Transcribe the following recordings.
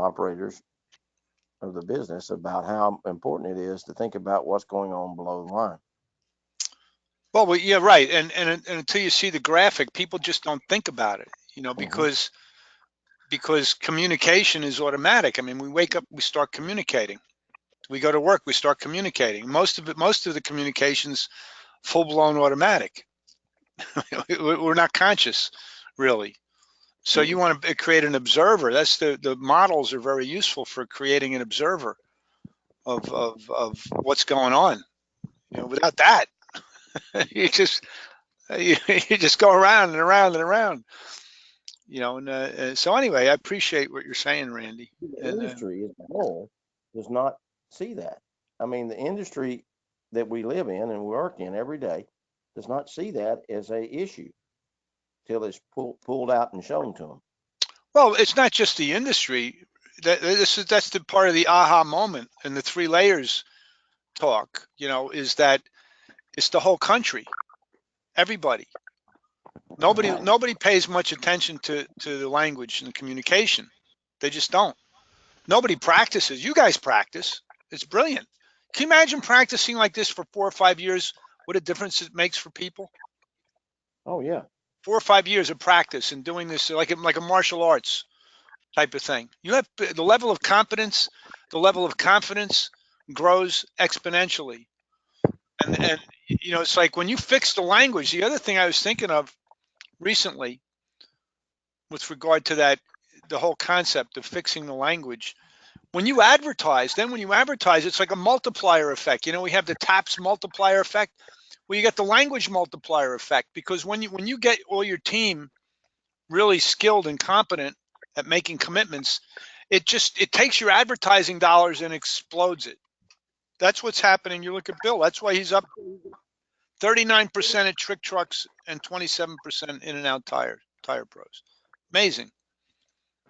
operators of the business about how important it is to think about what's going on below the line. Well, yeah, right. And until you see the graphic, people just don't think about it, because communication is automatic. I mean, we wake up, we start communicating. We go to work, we start communicating. Most of the communications full blown automatic. We're not conscious, really. So you want to create an observer. That's the models are very useful for creating an observer of what's going on. Without that, you just go around and around and around. So anyway, I appreciate what you're saying, Randy. The industry as a whole does not see that. I mean, the industry that we live in and work in every day does not see that as a issue till it's pulled out and shown to them. Well, it's not just the industry. That's the part of the aha moment and the 3 layers talk. Is that it's the whole country, everybody. Nobody pays much attention to the language and the communication. They just don't. Nobody practices. You guys practice. It's brilliant. Can you imagine practicing like this for 4 or 5 years? What a difference it makes for people. Oh yeah. 4 or 5 years of practice and doing this like a martial arts type of thing. You have the level of competence, the level of confidence grows exponentially. And it's like when you fix the language. The other thing I was thinking of recently with regard to that, the whole concept of fixing the language. When you advertise, it's like a multiplier effect. We have the TAPS multiplier effect. Well, you get the language multiplier effect, because when you get all your team really skilled and competent at making commitments, it takes your advertising dollars and explodes it. That's what's happening. You look at Bill. That's why he's up 39% at Trick Trucks and 27% In and Out Tire Pros. Amazing.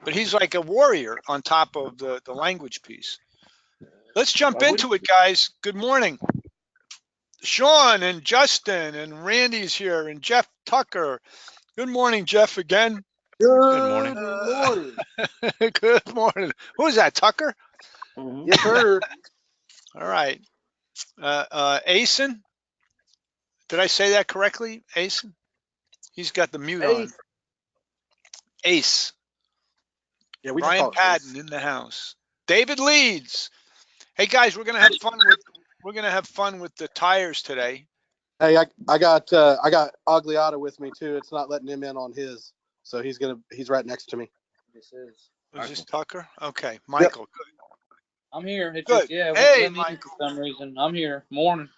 But he's like a warrior on top of the language piece. Let's jump into it, guys. Good morning. Sean and Justin and Randy's here and Jeff Tucker. Good morning, Jeff, again. Good morning. Good morning. Who is that, Tucker? Yes, sir. All right. Asen? Did I say that correctly? Asen? He's got the mute on. Ace. Yeah, we Brian just Patton in the house. David Leeds. Hey guys, we're gonna have fun with the tires today. Hey, I got Agliata with me too. It's not letting him in on his, so he's right next to me. Is this Tucker? Okay, Michael. Yep. Good. I'm here. It's good. Just, yeah. Hey, Michael. For some reason, I'm here. Morning.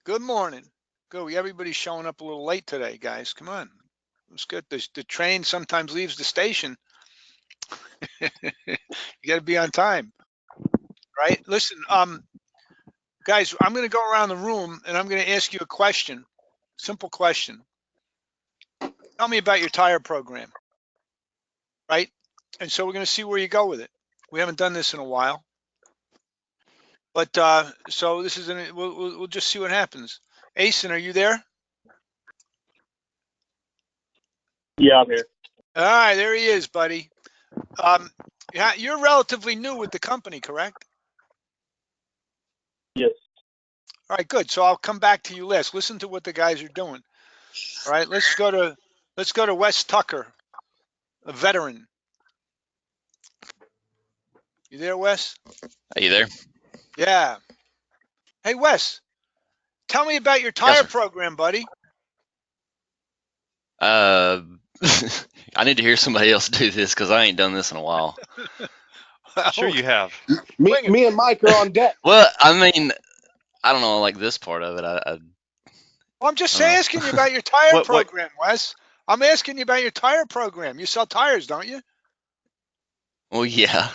Good morning. Good. Everybody's showing up a little late today, guys. Come on. It's good. The train sometimes leaves the station. You got to be on time, right? Listen, guys, I'm going to go around the room and I'm going to ask you a question. Simple question. Tell me about your tire program, right? And so we're going to see where you go with it. We haven't done this in a while, but so this is we'll just see what happens. Asen, are you there? Yeah, I'm here. All right, there he is, buddy. Yeah, you're relatively new with the company, correct? Yes. All right, good. So I'll come back to you last. Listen to what the guys are doing. All right, let's go to Wes Tucker, a veteran. You there, Wes? Are you there? Yeah. Hey, Wes, tell me about your tire program, buddy. I need to hear somebody else do this because I ain't done this in a while. Sure you have. Me and Mike are on deck. Well, I mean, I don't know, like this part of it. Well, I'm just asking you about your tire program, Wes. I'm asking you about your tire program. You sell tires, don't you? Well, yeah.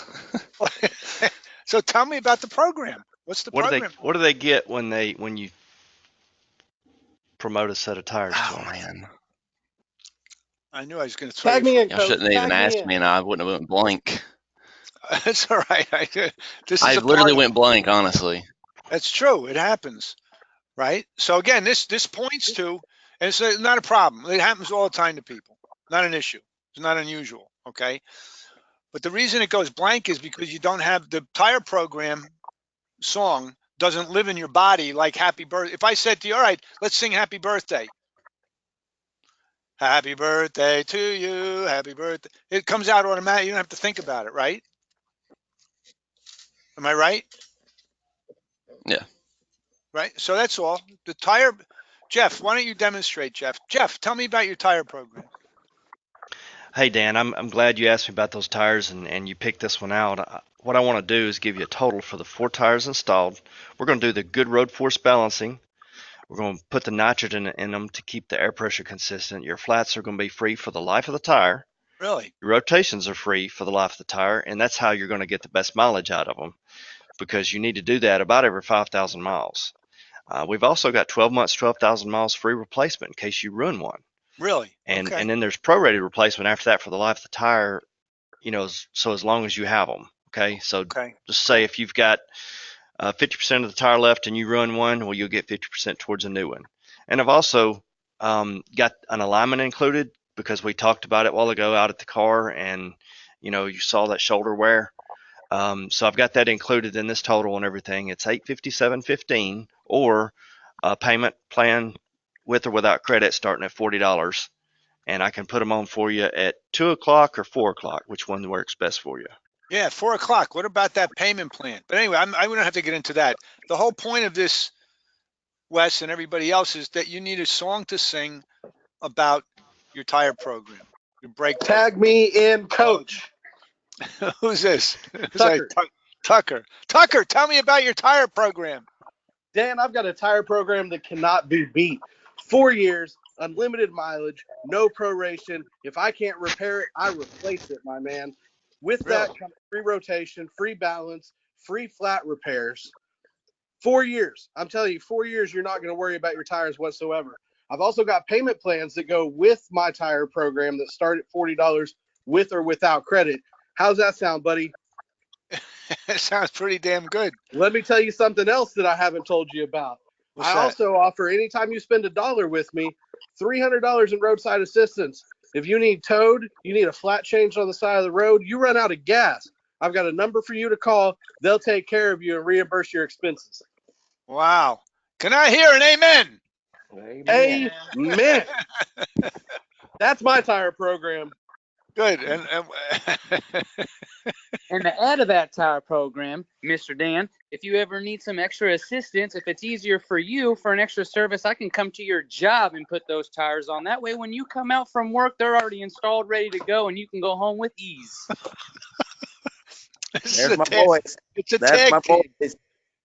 So tell me about the program. What's the program? What do they get when you promote a set of tires? Oh man. I knew I was going to throw Tag me in, Y'all shouldn't have even asked me, and I wouldn't have went blank. That's all right. I literally went blank, honestly. That's true. It happens, right? So again, this points to, and it's not a problem. It happens all the time to people. Not an issue. It's not unusual. Okay. But the reason it goes blank is because you don't have the tire program song doesn't live in your body like happy birthday. If I said to you, all right, let's sing happy birthday. Happy birthday to you. Happy birthday. It comes out automatic. You don't have to think about it, right? Am I right? Yeah. Right. So that's all. The tire, Jeff, why don't you demonstrate, Jeff? Jeff, tell me about your tire program. Hey Dan, I'm glad you asked me about those tires and you picked this one out. What I want to do is give you a total for the 4 tires installed. We're going to do the good road force balancing. We're going to put the nitrogen in them to keep the air pressure consistent. Your flats are going to be free for the life of the tire. Really? Your rotations are free for the life of the tire, and that's how you're going to get the best mileage out of them, because you need to do that about every 5,000 miles. We've also got 12 months, 12,000 miles free replacement in case you ruin one. Really? And Okay. and then there's prorated replacement after that for the life of the tire, so as long as you have them. Okay, so Okay. just say if you've got 50% of the tire left and you ruin one, well, you'll get 50% towards a new one. And I've also got an alignment included because we talked about it a while ago out at the car, and you saw that shoulder wear. So I've got that included in this total and everything. It's $857.15, or a payment plan with or without credit starting at $40, and I can put them on for you at 2 o'clock or 4 o'clock. Which one works best for you? Yeah, 4 o'clock. What about that payment plan? But anyway, I wouldn't have to get into that. The whole point of this, Wes and everybody else, is that you need a song to sing about your tire program, your brake program. Tag me in, coach. Who's this? Tucker. Tucker. Tucker, tell me about your tire program. Dan, I've got a tire program that cannot be beat. 4 years, unlimited mileage, no proration. If I can't repair it, I replace it, my man. With that comes free rotation, free balance, free flat repairs. 4 years. I'm telling you, 4 years, you're not going to worry about your tires whatsoever. I've also got payment plans that go with my tire program that start at $40 with or without credit. How's that sound, buddy? It sounds pretty damn good. Let me tell you something else that I haven't told you about. What's I that? also offer, anytime you spend $1 with me, $300 in roadside assistance. If you need towed, you need a flat change on the side of the road, you run out of gas, I've got a number for you to call. They'll take care of you and reimburse your expenses. Wow. Can I hear an amen? Amen. Amen. That's my tire program. Good. And to add to that tire program, Mr. Dan, if you ever need some extra assistance, if it's easier for you for an extra service, I can come to your job and put those tires on. That way, when you come out from work, they're already installed, ready to go, and you can go home with ease. There's my boys. It's a That's tag my team. boys.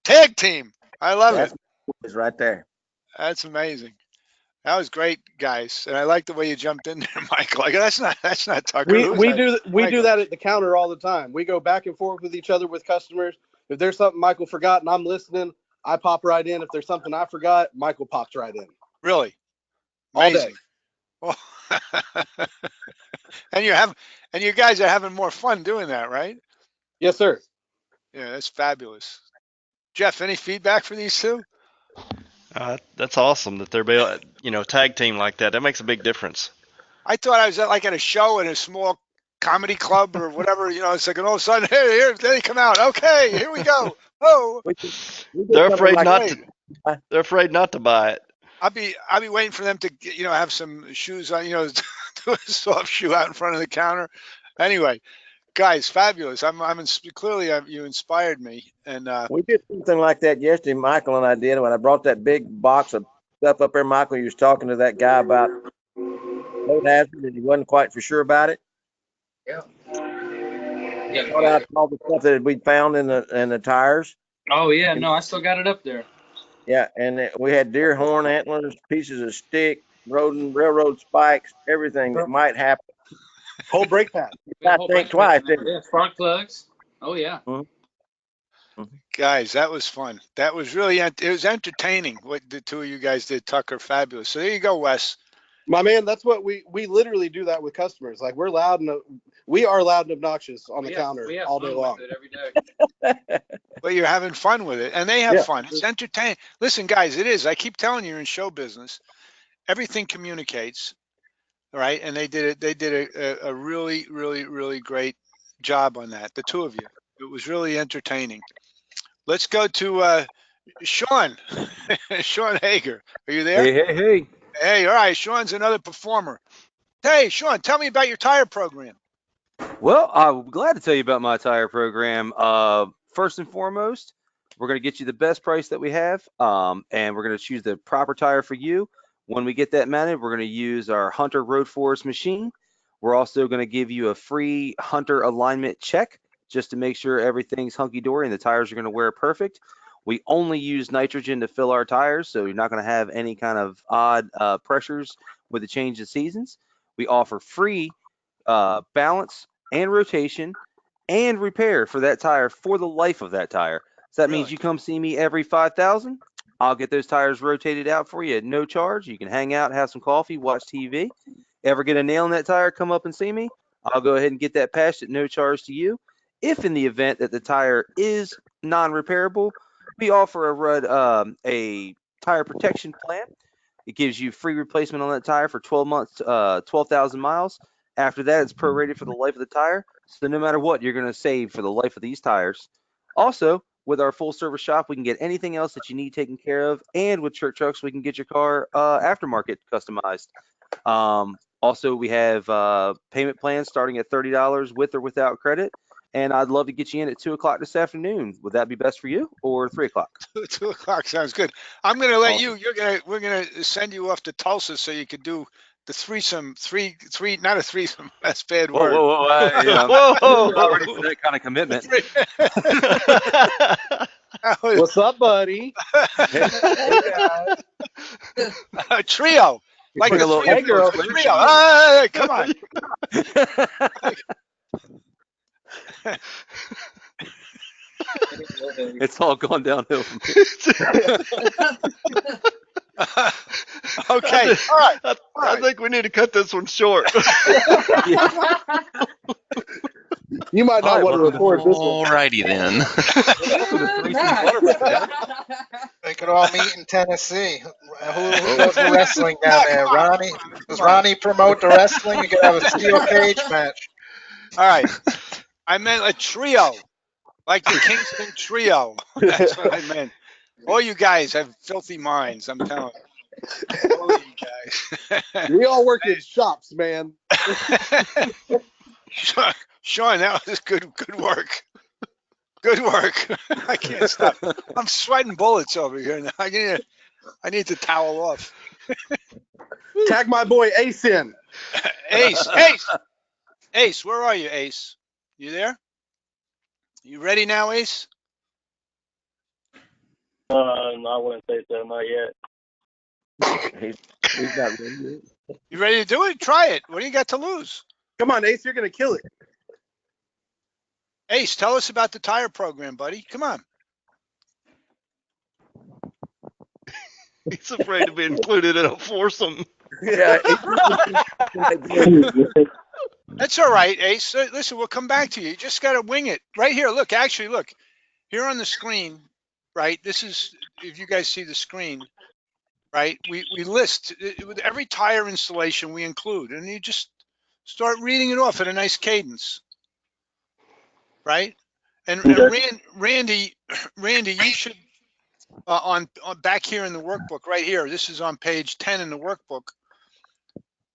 Tag team. I love That's it. my boys right there. That's amazing. That was great, guys, and I like the way you jumped in there, Michael. Like, that's not Tucker. We Who's that? do Michael. that at the counter all the time. We go back and forth with each other with customers. If there's something Michael forgot and I'm listening, I pop right in. If there's something I forgot, Michael pops right in. Really All amazing. day. Well, and you guys are having more fun doing that, right? Yes, sir. Yeah, that's fabulous. Jeff, any feedback for these two? That's awesome that they're tag team like that. That makes a big difference. I thought I was at a show in a small comedy club or whatever. It's like, and all of a sudden, hey, here they come out. Okay, here we go. Oh, We did They're something afraid like not great. to. They're afraid not to buy it. I'll be waiting for them to have some shoes on, do a soft shoe out in front of the counter. Anyway, guys, fabulous. Clearly you inspired me, and We did something like that yesterday, Michael and I did, when I brought that big box of stuff up there. Michael, you was talking to that guy about road hazard and he wasn't quite for sure about it. Yeah. Brought out all the stuff that we found in the tires. Oh, yeah. No, I still got it up there. Yeah, and we had deer horn antlers, pieces of stick, railroad spikes, everything that might happen. Whole brake pad. I think twice. Yeah, spark plugs. Oh, yeah. guys, that was fun. That was really it was entertaining what the two of you guys did. Tucker, fabulous. So there you go, Wes. My man, that's what we literally do that with customers. Like we are loud and obnoxious on the counter all day long. Every day. But you're having fun with it, and they have Yeah. fun. It's entertaining. Listen, guys, it is. I keep telling you, in show business, everything communicates, right? And they did it. They did a really, really, really great job on that, the two of you. It was really entertaining. Let's go to Sean. Sean Hager. Are you there? Hey. Hey, all right. Sean's another performer. Hey, Sean, tell me about your tire program. Well, I'm glad to tell you about my tire program. First and foremost, we're going to get you the best price that we have, and we're going to choose the proper tire for you. When we get that mounted, we're going to use our Hunter Road Forest machine. We're also going to give you a free Hunter alignment check just to make sure everything's hunky-dory and the tires are going to wear perfect. We only use nitrogen to fill our tires, so you're not going to have any kind of odd pressures with the change of seasons. We offer free balance and rotation and repair for that tire for the life of that tire. So that means Really? you come see me every 5,000. I'll get those tires rotated out for you at no charge. You can hang out, have some coffee, watch TV. Ever get a nail in that tire, come up and see me. I'll go ahead and get that patched at no charge to you. If in the event that the tire is non-repairable, we offer a tire protection plan. It gives you free replacement on that tire for 12 months, 12,000 miles. After that, it's prorated for the life of the tire. So no matter what, you're going to save for the life of these tires. Also, with our full service shop, we can get anything else that you need taken care of. And with Church Trucks, we can get your car aftermarket customized. Also, we have payment plans starting at $30 with or without credit. And I'd love to get you in at 2 o'clock this afternoon. Would that be best for you, or 3 o'clock? 2 o'clock sounds good. I'm going to let Awesome. we're going to send you off to Tulsa so you could do the threesome, not a threesome. That's a bad word. I'm not ready for that kind of commitment. What's up, buddy? A trio. Like Bring the a little three of you. girl. Trio. Hey, come on. It's all gone downhill from here. Okay. All right. I think we need to cut this one short. You might not want to record this one. Alrighty then. They could all meet in Tennessee. Who does the wrestling down there? Ronnie? Does Ronnie promote the wrestling? You could have a steel cage match. All right. I meant a trio. Like the Kingston Trio. That's what I meant. All you guys have filthy minds, I'm telling you. All you guys. We all work in shops, man. Sean, that was good work. Good work. I can't stop. I'm sweating bullets over here now. I need to towel off. Tag my boy Ace in. Ace, where are you, Ace? You there? You ready now, Ace? I wouldn't say so, not yet. He's not ready yet. You ready to do it? Try it. What do you got to lose? Come on, Ace, you're gonna kill it. Ace, tell us about the tire program, buddy. Come on. He's afraid to be included in a foursome. Yeah. That's all right, Ace. Listen, we'll come back to you. You just got to wing it. Right here, look, here on the screen, right? This is, if you guys see the screen, right? We list, with every tire installation we include, and you just start reading it off at a nice cadence, right? And Randy, you should, on back here in the workbook, right here, this is on page 10 in the workbook,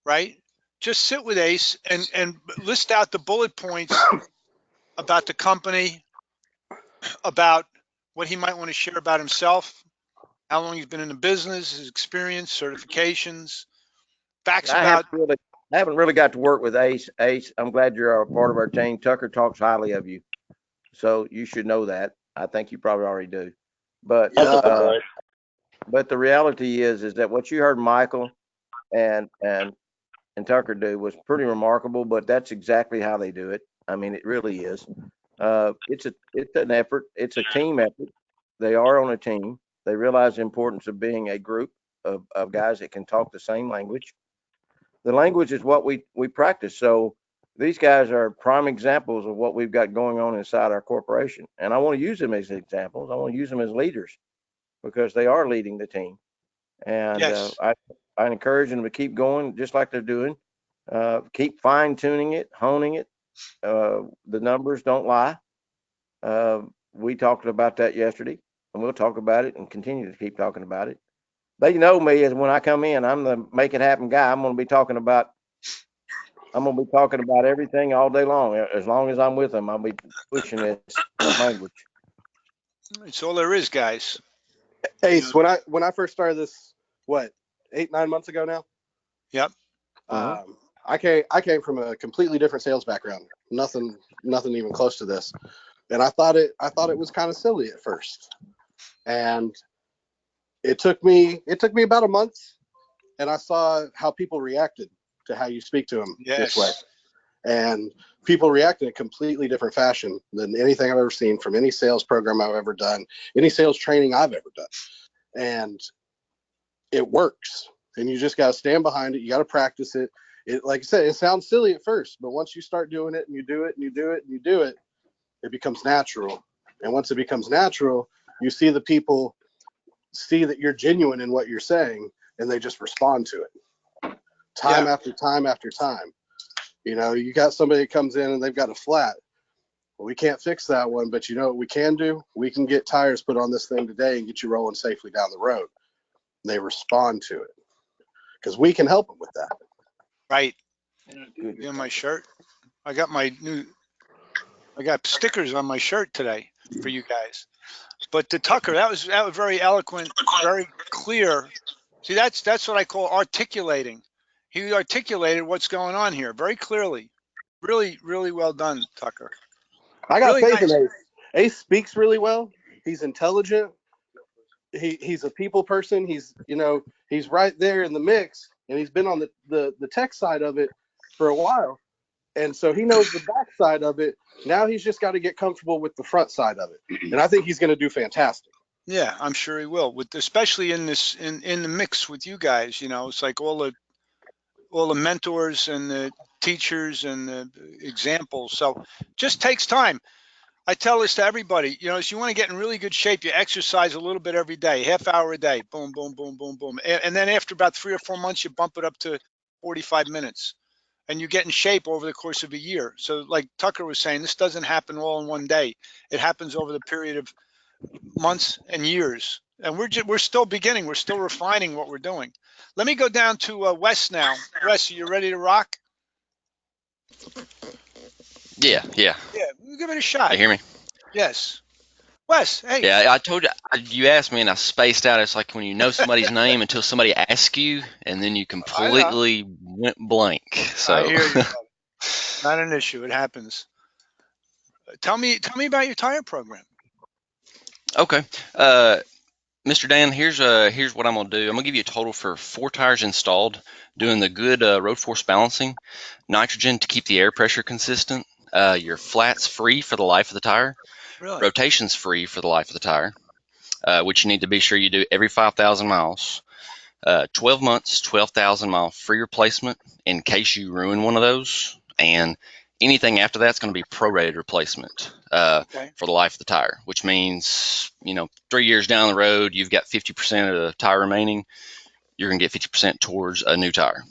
right? Just sit with Ace and list out the bullet points about the company, about what he might want to share about himself, how long he's been in the business, his experience, certifications, facts about. I haven't really got to work with Ace. Ace, I'm glad you're a part of our team. Tucker talks highly of you, so you should know that. I think you probably already do. But but the reality is that what you heard Michael and Tucker do was pretty remarkable. But that's exactly how they do it. I mean, it really is. It's an effort. It's a team effort. They are on a team. They realize the importance of being a group of guys that can talk the same language. The language is what we practice. So these guys are prime examples of what we've got going on inside our corporation. And I want to use them as examples. I want to use them as leaders because they are leading the team. And Yes. I encourage them to keep going just like they're doing. Keep fine tuning it, honing it, The numbers don't lie. We talked about that yesterday, and we'll talk about it and continue to keep talking about it. They know me as when I come in, I'm the make it happen guy. I'm going to be talking about everything all day long. As long as I'm with them, I'll be pushing this language. It's all there is, guys. Ace, when I first started this, what, 8-9 months ago now? Yep. I came from a completely different sales background. Nothing even close to this. And I thought it was kind of silly at first. And it took me about a month, and I saw how people reacted to how you speak to them this way. And people react in a completely different fashion than anything I've ever seen from any sales program I've ever done, any sales training I've ever done. And it works. And you just got to stand behind it. You got to practice it. It, like I said, it sounds silly at first, but once you start doing it and you do it and you do it and you do it, it becomes natural. And once it becomes natural, you see the people see that you're genuine in what you're saying, and they just respond to it time after time after time. You know, you got somebody that comes in and they've got a flat. Well, we can't fix that one, but you know what we can do? We can get tires put on this thing today and get you rolling safely down the road. And they respond to it because we can help them with that. Right. In my shirt. I got stickers on my shirt today for you guys. But to Tucker, that was very eloquent, very clear. See, that's what I call articulating. He articulated what's going on here very clearly. Really, really well done, Tucker. I got Really faith nice. in Ace. Ace speaks really well. He's intelligent. He's a people person. He's right there in the mix, and he's been on the tech side of it for a while. And so he knows the back side of it. Now he's just got to get comfortable with the front side of it. And I think he's going to do fantastic. Yeah, I'm sure he will. Especially in the mix with you guys, it's like all the mentors and the teachers and the examples. So just takes time. I tell this to everybody, if you want to get in really good shape, you exercise a little bit every day, half hour a day, boom, boom, boom, boom, boom. And then after about 3 or 4 months, you bump it up to 45 minutes. And you get in shape over the course of a year. So like Tucker was saying, this doesn't happen all in one day. It happens over the period of months and years. And we're still beginning. We're still refining what we're doing. Let me go down to Wes now. Wes, are you ready to rock? Yeah. Yeah, give it a shot. You hear me? Yes. Wes, hey. Yeah, I told you. You asked me, and I spaced out. It's like when you know somebody's name until somebody asks you, and then you completely went blank. So I hear you. Not an issue. It happens. Tell me about your tire program. Okay. Mr. Dan, here's what I'm gonna do. I'm gonna give you a total for 4 tires installed, doing the good road force balancing, nitrogen to keep the air pressure consistent. Your flat's free for the life of the tire. Really? Rotation's free for the life of the tire, which you need to be sure you do every 5,000 miles. 12 months, 12,000 mile free replacement in case you ruin one of those, and anything after that's going to be prorated replacement for the life of the tire, which means 3 years down the road you've got 50% of the tire remaining, you're going to get 50% towards a new tire.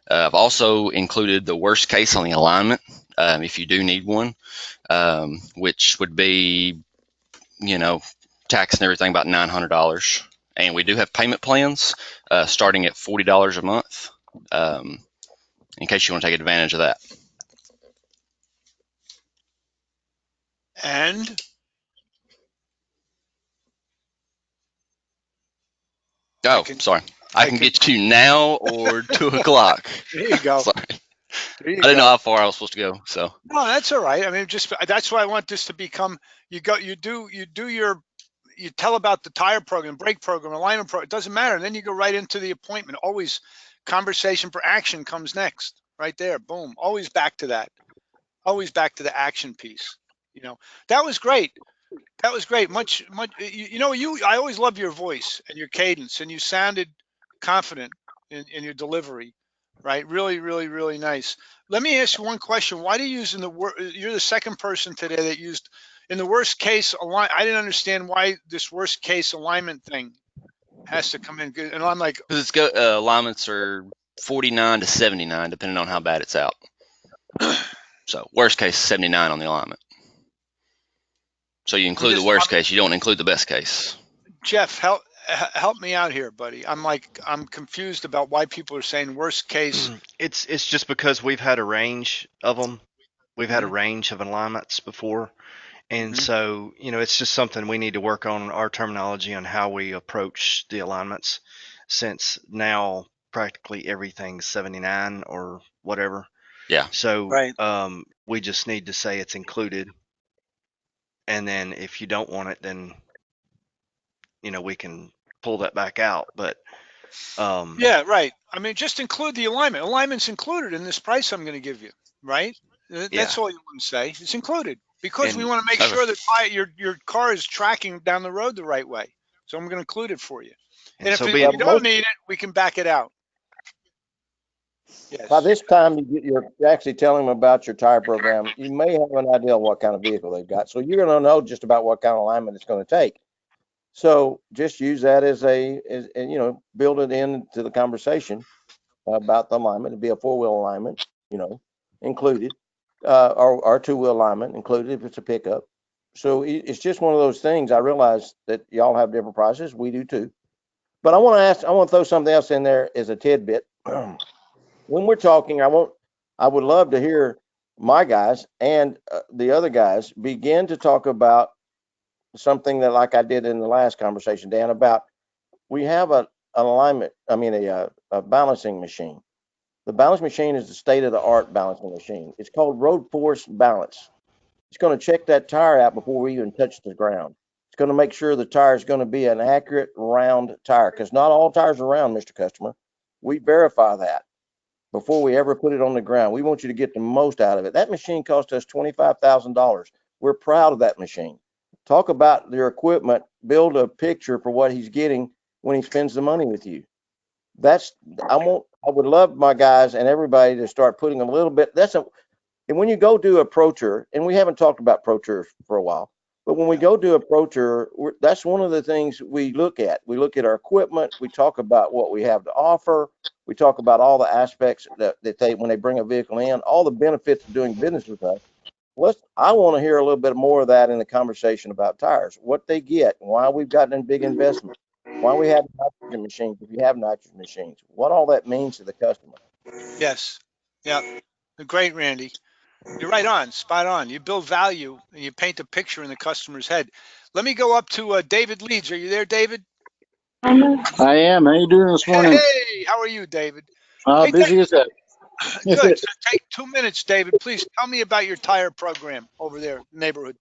I've also included the worst case on the alignment if you do need one, which would be tax and everything about $900. And we do have payment plans starting at $40 a month in case you want to take advantage of that. And sorry. I can get you now or 2 o'clock. There you go. Sorry. I didn't know how far I was supposed to go. So no, that's all right. I mean, that's why I want this to become. You tell about the tire program, brake program, alignment program. It doesn't matter. And then you go right into the appointment. Always conversation for action comes next. Right there. Boom. Always back to that. Always back to the action piece. That was great. That was great. Much. I always love your voice and your cadence, and you sounded confident in your delivery, right? Really, really, really nice. Let me ask you one question. Why do you use you're the second person today that used in the worst case align? I didn't understand why this worst case alignment thing has to come in. And I'm like, because alignments are 49 to 79, depending on how bad it's out. So worst case 79 on the alignment. So you include the worst case, you don't include the best case. Jeff, help me out here, buddy. I'm confused about why people are saying worst case. It's just because we've had a range of them. We've had a range of alignments before. And so, it's just something we need to work on our terminology on how we approach the alignments, since now practically everything's 79 or whatever. Yeah. So we just need to say it's included. And then if you don't want it, then, we can pull that back out. But yeah, right. I mean, just include the alignment. Alignment's included in this price I'm going to give you, right? That's all you want to say. It's included because we want to make sure that your car is tracking down the road the right way. So I'm going to include it for you. And if you don't need it, we can back it out. Yes. By this time, you're actually telling them about your tire program. You may have an idea of what kind of vehicle they've got. So you're going to know just about what kind of alignment it's going to take. So just use that as build it into the conversation about the alignment. It'd be a 4-wheel alignment, included, or 2-wheel alignment included if it's a pickup. So it's just one of those things. I realize that y'all have different prices. We do too. But I want to throw something else in there as a tidbit. When we're talking, I would love to hear my guys and the other guys begin to talk about something that, like I did in the last conversation, Dan, about we have a balancing machine. The balancing machine is the state of the art balancing machine. It's called road force balance. It's going to check that tire out before we even touch the ground. It's going to make sure the tire is going to be an accurate round tire, because not all tires are round, Mr. Customer. We verify that before we ever put it on the ground. We want you to get the most out of it. That machine cost us $25,000. We're proud of that machine. Talk about your equipment, build a picture for what he's getting when he spends the money with you. I would love my guys and everybody to start putting a little bit. And when you go do a ProTour, and we haven't talked about ProTours for a while, but when we go do a ProTour, that's one of the things we look at. We look at our equipment. We talk about what we have to offer. We talk about all the aspects that when they bring a vehicle in, all the benefits of doing business with us. I want to hear a little bit more of that in the conversation about tires, what they get, why we've gotten in big investment, why we have nitrogen machines, if you have nitrogen machines, what all that means to the customer. Yes. Yeah. Great, Randy. You're right on, spot on. You build value and you paint a picture in the customer's head. Let me go up to David Leeds. Are you there, David? I am. How you doing this morning? Hey, how are you, David? Busy as that. Good. So take 2 minutes, David. Please tell me about your tire program over there in the neighborhood.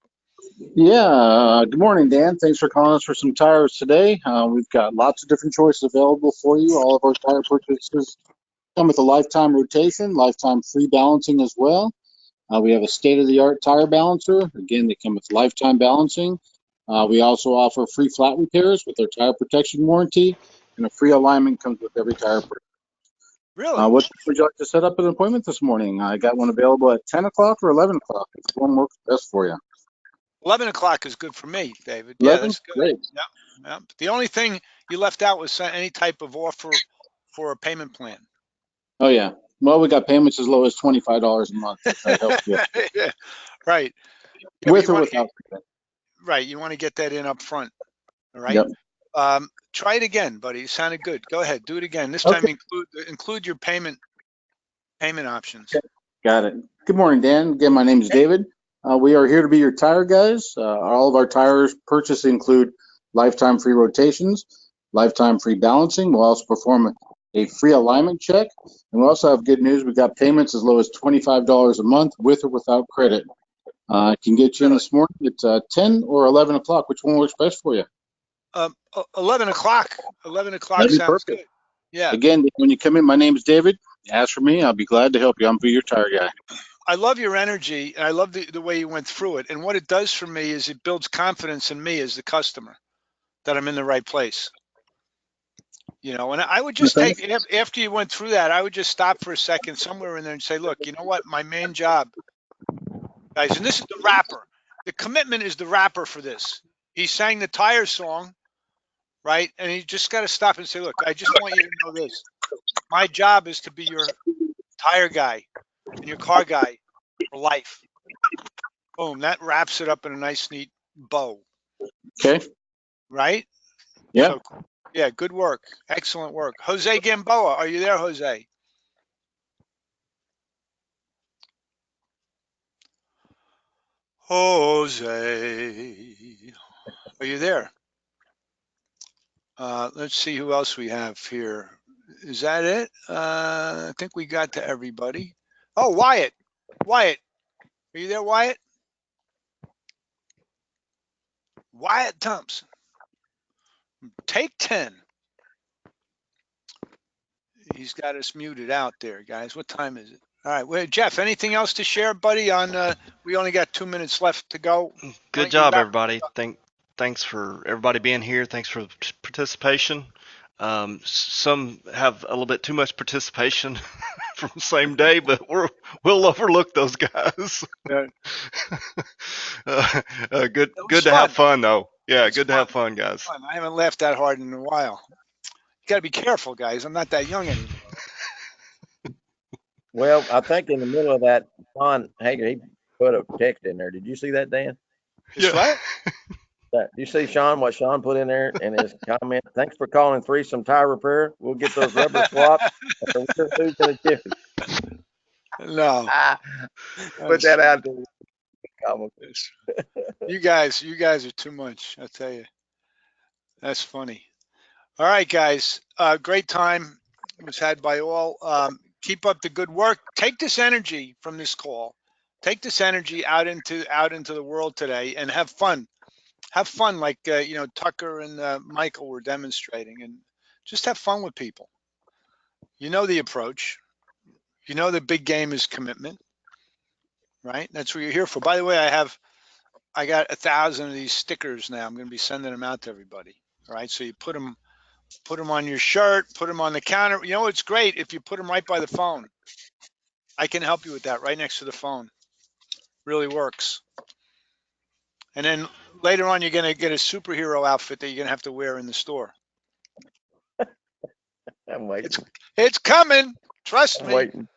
Yeah. Good morning, Dan. Thanks for calling us for some tires today. We've got lots of different choices available for you. All of our tire purchases come with a lifetime rotation, lifetime free balancing as well. We have a state-of-the-art tire balancer. Again, they come with lifetime balancing. We also offer free flat repairs with our tire protection warranty, and a free alignment comes with every tire purchase. Really? What would you like to set up an appointment this morning? I got one available at 10 o'clock or 11 o'clock. Which one works best for you? 11 o'clock is good for me, David. 11? Yeah, that's good. Great. Yeah. The only thing you left out was any type of offer for a payment plan. Oh, yeah. Well, we got payments as low as $25 a month. If that helps you. Yeah, right. With or without payment. Right. You want to get that in up front. All right. Yep. Try it again, buddy. It sounded good. Go ahead. Do it again. This time include your payment options. Okay. Got it. Good morning, Dan. Again, my name is David. We are here to be your tire guys. All of our tires purchased include lifetime free rotations, lifetime free balancing. We'll also perform a free alignment check. And we also have good news. We've got payments as low as $25 a month with or without credit. I can get you in this morning at 10 or 11 o'clock. Which one works best for you? 11 o'clock. 11 o'clock That'd be sounds perfect. good. Yeah. Again, when you come in, my name is David. Ask for me. I'll be glad to help you. I'm your tire guy. I love your energy, and I love the way you went through it. And what it does for me is it builds confidence in me as the customer that I'm in the right place. And I would just take, after you went through that, I would just stop for a second somewhere in there and say, look, you know what? My main job, guys, and this is the rapper. The commitment is the rapper for this. He sang the tire song, right? And you just got to stop and say, look, I just want you to know this. My job is to be your tire guy and your car guy for life. Boom. That wraps it up in a nice, neat bow, Okay. right? Yeah. So, yeah, good work. Excellent work. Jose Gamboa, are you there, Jose? Jose, are you there? Let's see who else we have here. Is that it? I think we got to everybody. Oh, Wyatt. Wyatt, are you there, Wyatt? Wyatt Thompson. Take 10. He's got us muted out there, guys. What time is it? All right. Well, Jeff, anything else to share, buddy? We only got 2 minutes left to go. Why Good don't you job, wrap everybody. Thanks for everybody being here. Thanks for participation. Some have a little bit too much participation from the same day, but we'll overlook those guys. Yeah. Good It was good to fun. have fun though. Yeah, It's good to fun. have fun, guys. Fun. I haven't laughed that hard in a while. You got to be careful, guys. I'm not that young anymore. Well, I think in the middle of that, John Hager, he put a text in there. Did you see that, Dan? It's what? Do you see Sean, what Sean put in there in his comment? Thanks for calling Threesome Tire Repair. We'll get those rubber swapped. And the winter food and a jiffy. No. Put that out there. You guys are too much. I tell you. That's funny. All right, guys. Great time was had by all. Keep up the good work. Take this energy from this call. Take this energy out into the world today and have fun. Have fun, like Tucker and Michael were demonstrating, and just have fun with people. You know the approach. You know the big game is commitment, right? That's what you're here for. By the way, I got 1,000 of these stickers now. I'm going to be sending them out to everybody. All right, so you put them on your shirt, put them on the counter. You know, it's great if you put them right by the phone. I can help you with that right next to the phone. Really works. And then later on, you're going to get a superhero outfit that you're going to have to wear in the store. I'm waiting. It's coming. Trust I'm me. waiting.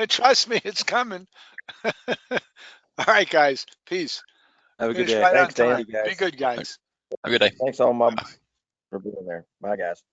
Trust me, it's coming. All right, guys. Peace. Have a good Finish day. right on Thanks, Dan. time. Be good, guys. Have a good day. Thanks all my for being there. Bye, guys.